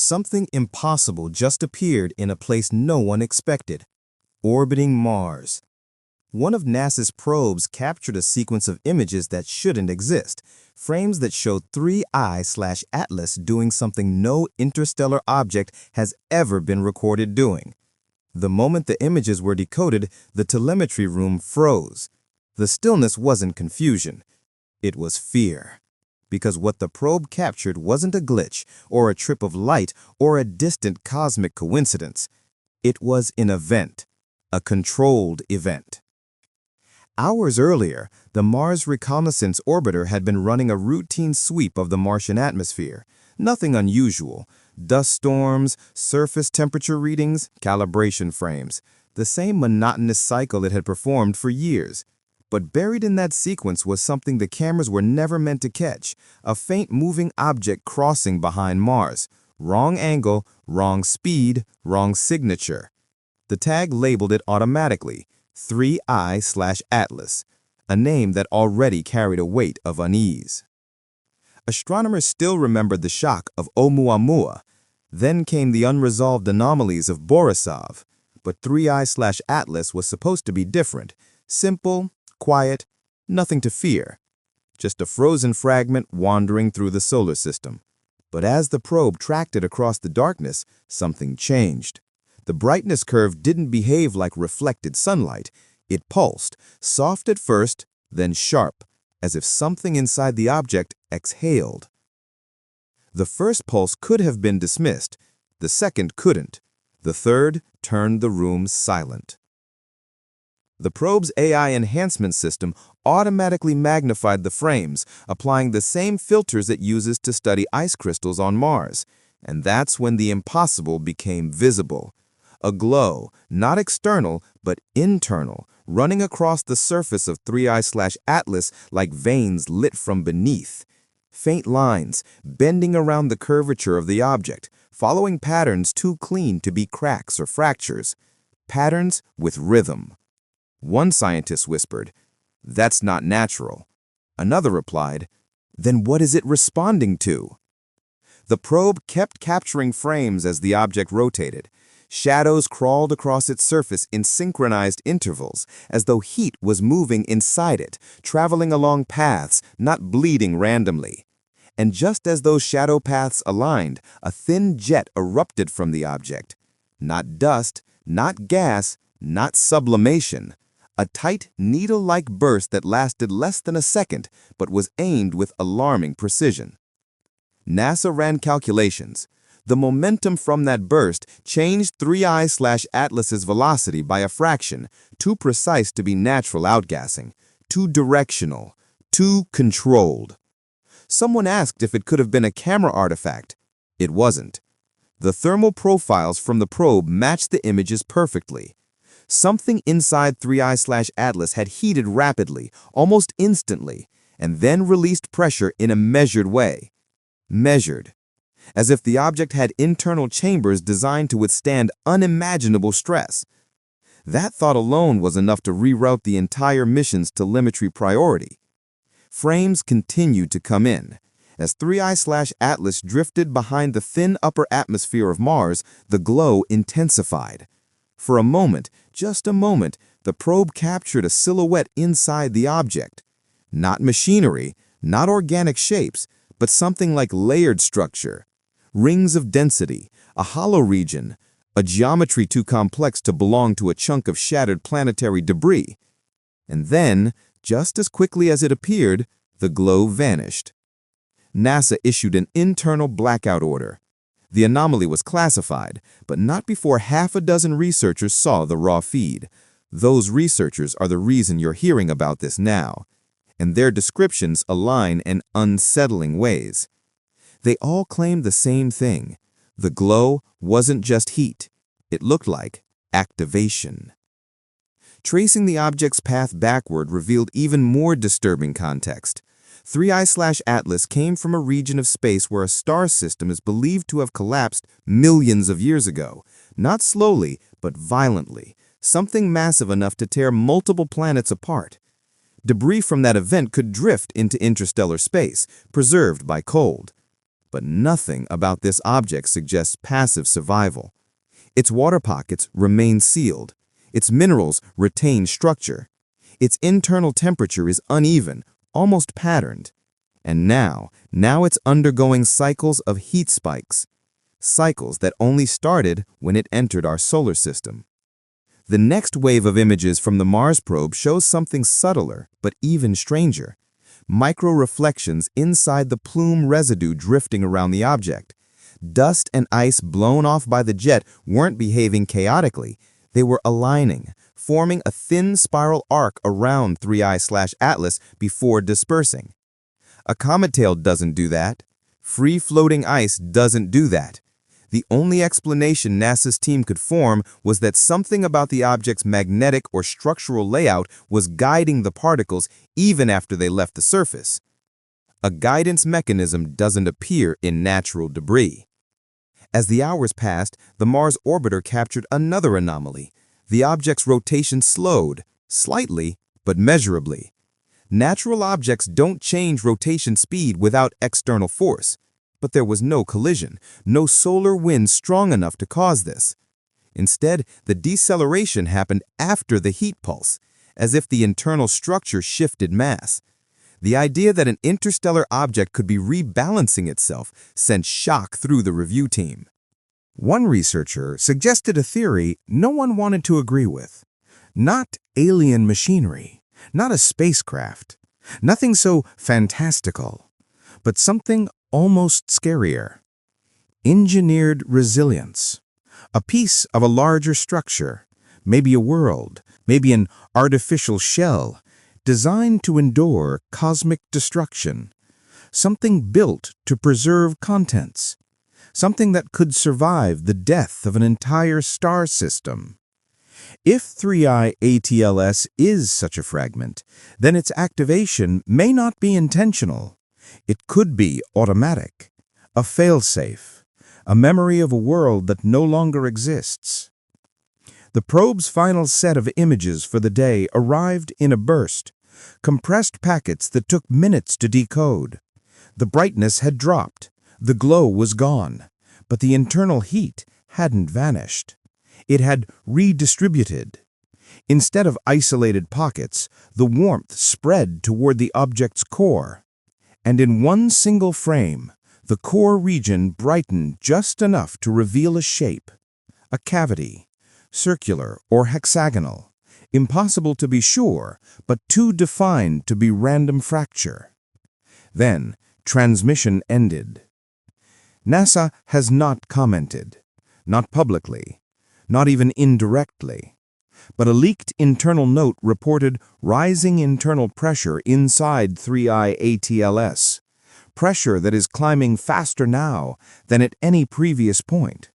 something impossible just appeared in a place no one expected: orbiting Mars. One of NASA's probes captured a sequence of images that shouldn't exist, frames that showed 3I/Atlas doing something no interstellar object has ever been recorded doing. The moment the images were decoded, the telemetry room froze. The stillness wasn't confusion. It was fear. Because what the probe captured wasn't a glitch, or a trip of light, or a distant cosmic coincidence. It was an event, a controlled event. Hours earlier, the Mars Reconnaissance Orbiter had been running a routine sweep of the Martian atmosphere. Nothing unusual. Dust storms, surface temperature readings, calibration frames. The same monotonous cycle it had performed for years. But buried in that sequence was something the cameras were never meant to catch: a faint moving object crossing behind Mars. Wrong angle, wrong speed, wrong signature. The tag labeled it automatically: 3I/Atlas, a name that already carried a weight of unease. Astronomers still remembered the shock of Oumuamua. Then came the unresolved anomalies of Borisov. But 3I/Atlas was supposed to be different: simple, quiet, nothing to fear. Just a frozen fragment wandering through the solar system. But as the probe tracked it across the darkness, something changed. The brightness curve didn't behave like reflected sunlight. It pulsed, soft at first, then sharp, as if something inside the object exhaled. The first pulse could have been dismissed. The second couldn't. The third turned the room silent. The probe's AI enhancement system automatically magnified the frames, applying the same filters it uses to study ice crystals on Mars. And that's when the impossible became visible. A glow, not external, but internal, running across the surface of 3I/Atlas like veins lit from beneath. Faint lines, bending around the curvature of the object, following patterns too clean to be cracks or fractures. Patterns with rhythm. One scientist whispered, "That's not natural." Another replied, "Then what is it responding to?" The probe kept capturing frames as the object rotated. Shadows crawled across its surface in synchronized intervals, as though heat was moving inside it, traveling along paths, not bleeding randomly. And just as those shadow paths aligned, a thin jet erupted from the object. Not dust, not gas, not sublimation. A tight, needle-like burst that lasted less than a second, but was aimed with alarming precision. NASA ran calculations. The momentum from that burst changed 3I/Atlas's velocity by a fraction, too precise to be natural outgassing, too directional, too controlled. Someone asked if it could have been a camera artifact. It wasn't. The thermal profiles from the probe matched the images perfectly. Something inside 3I/Atlas had heated rapidly, almost instantly, and then released pressure in a measured way. Measured. As if the object had internal chambers designed to withstand unimaginable stress. That thought alone was enough to reroute the entire mission's telemetry priority. Frames continued to come in. As 3I/Atlas drifted behind the thin upper atmosphere of Mars, the glow intensified. For a moment, just a moment, the probe captured a silhouette inside the object. Not machinery, not organic shapes, but something like layered structure. Rings of density, a hollow region, a geometry too complex to belong to a chunk of shattered planetary debris. And then, just as quickly as it appeared, the glow vanished. NASA issued an internal blackout order. The anomaly was classified, but not before half a dozen researchers saw the raw feed. Those researchers are the reason you're hearing about this now, and their descriptions align in unsettling ways. They all claimed the same thing. The glow wasn't just heat. It looked like activation. Tracing the object's path backward revealed even more disturbing context. 3I/Atlas came from a region of space where a star system is believed to have collapsed millions of years ago. Not slowly, but violently. Something massive enough to tear multiple planets apart. Debris from that event could drift into interstellar space, preserved by cold. But nothing about this object suggests passive survival. Its water pockets remain sealed. Its minerals retain structure. Its internal temperature is uneven, almost patterned. And now it's undergoing cycles of heat spikes, cycles that only started when it entered our solar system. The next wave of images from the Mars probe shows something subtler, but even stranger. Micro-reflections inside the plume residue drifting around the object. Dust and ice blown off by the jet weren't behaving chaotically. They were aligning, forming a thin spiral arc around 3I/Atlas before dispersing. A comet tail doesn't do that. Free-floating ice doesn't do that. The only explanation NASA's team could form was that something about the object's magnetic or structural layout was guiding the particles even after they left the surface. A guidance mechanism doesn't appear in natural debris. As the hours passed, the Mars orbiter captured another anomaly. The object's rotation slowed, slightly, but measurably. Natural objects don't change rotation speed without external force. But there was no collision, no solar wind strong enough to cause this. Instead, the deceleration happened after the heat pulse, as if the internal structure shifted mass. The idea that an interstellar object could be rebalancing itself sent shock through the review team. One researcher suggested a theory no one wanted to agree with. Not alien machinery, not a spacecraft, nothing so fantastical, but something almost scarier. Engineered resilience. A piece of a larger structure, maybe a world, maybe an artificial shell, designed to endure cosmic destruction. Something built to preserve contents. Something that could survive the death of an entire star system. If 3IATLS is such a fragment, then its activation may not be intentional. It could be automatic, a failsafe, a memory of a world that no longer exists. The probe's final set of images for the day arrived in a burst, compressed packets that took minutes to decode. The brightness had dropped, the glow was gone, but the internal heat hadn't vanished. It had redistributed. Instead of isolated pockets, the warmth spread toward the object's core. And in one single frame, the core region brightened just enough to reveal a shape, a cavity, circular or hexagonal, impossible to be sure, but too defined to be random fracture. Then, transmission ended. NASA has not commented, not publicly, not even indirectly. But a leaked internal note reported rising internal pressure inside 3IATLS, pressure that is climbing faster now than at any previous point.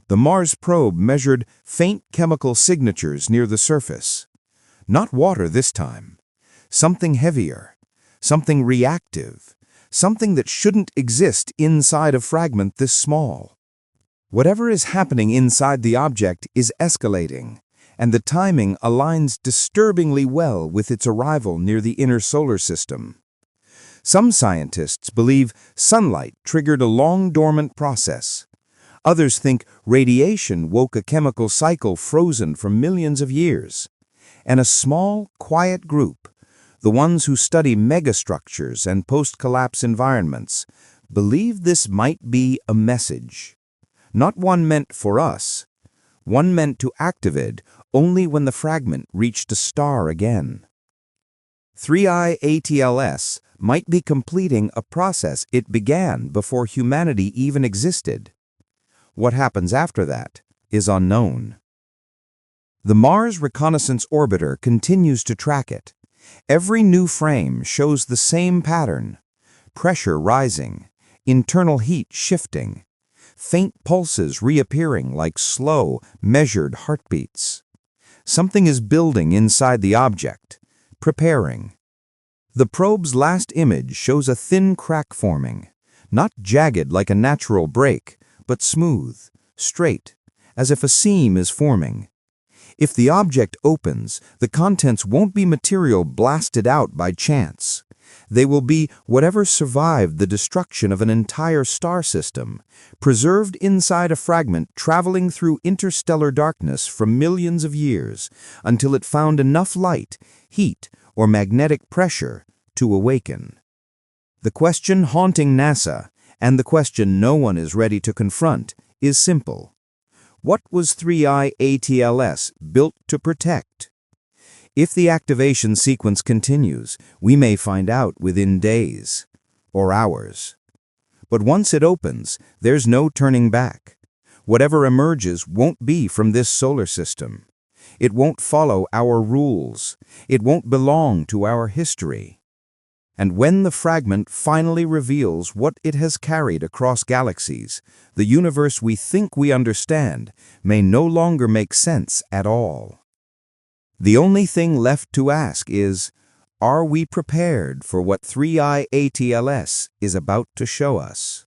The Mars probe measured faint chemical signatures near the surface. Not water this time. Something heavier, something reactive, something that shouldn't exist inside a fragment this small. Whatever is happening inside the object is escalating, and the timing aligns disturbingly well with its arrival near the inner solar system. Some scientists believe sunlight triggered a long dormant process. Others think radiation woke a chemical cycle frozen for millions of years. And a small, quiet group, the ones who study megastructures and post-collapse environments, believe this might be a message. Not one meant for us, one meant to activate only when the fragment reached a star again. 3IATLS might be completing a process it began before humanity even existed. What happens after that is unknown. The Mars Reconnaissance Orbiter continues to track it. Every new frame shows the same pattern: pressure rising, internal heat shifting, faint pulses reappearing like slow, measured heartbeats. Something is building inside the object, preparing. The probe's last image shows a thin crack forming, not jagged like a natural break, but smooth, straight, as if a seam is forming. If the object opens, the contents won't be material blasted out by chance. They will be whatever survived the destruction of an entire star system, preserved inside a fragment traveling through interstellar darkness for millions of years until it found enough light, heat, or magnetic pressure to awaken. The question haunting NASA, and the question no one is ready to confront, is simple. What was 3IATLS built to protect? If the activation sequence continues, we may find out within days or hours. But once it opens, there's no turning back. Whatever emerges won't be from this solar system. It won't follow our rules. It won't belong to our history. And when the fragment finally reveals what it has carried across galaxies, the universe we think we understand may no longer make sense at all. The only thing left to ask is, are we prepared for what 3IATLS is about to show us?